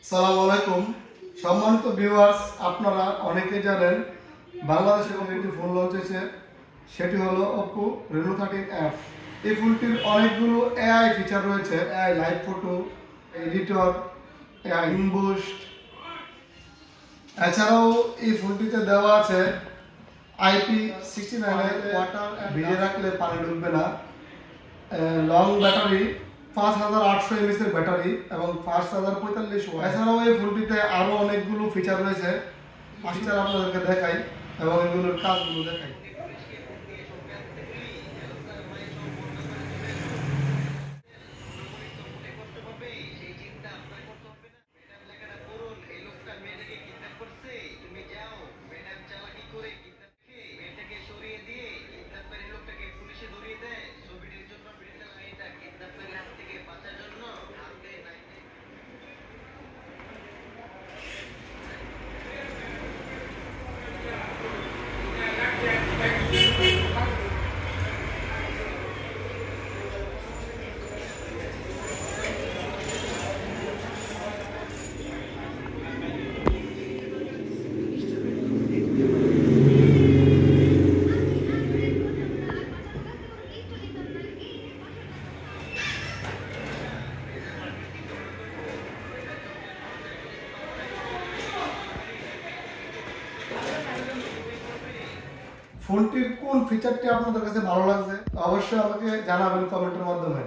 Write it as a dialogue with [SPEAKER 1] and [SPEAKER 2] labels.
[SPEAKER 1] সালাম আলাইকুম সম্মানিত ভিউয়ার্স, আপনারা অনেকে জানেন বাংলাদেশে একটি ফোন লঞ্চ হয়েছে, সেটি হলো Oppo Reno 13F। এই ফোনটির অনেকগুলো এআই ফিচার রয়েছে, AI live photo editor, AI inboost. এছাড়াও এই ফোনটিতে দেওয়া আছে IP69 ওয়াটার ভিজে রাখলে পানি ঢুকবে না, লং ব্যাটারি 5800 mAh এর ব্যাটারি এবং ফাস্ট চার্জার 45 ওয়াট। এছাড়াও এই ফোনটিতে আরো অনেকগুলো ফিচার রয়েছে, ফিচার আপনাদেরকে দেখাই এবং এগুলোর কাজগুলো দেখাই। ফোনটির কোন ফিচারটি আপনাদের কাছে ভালো লাগছে অবশ্যই আমাকে জানাবেন কমেন্টের মাধ্যমে।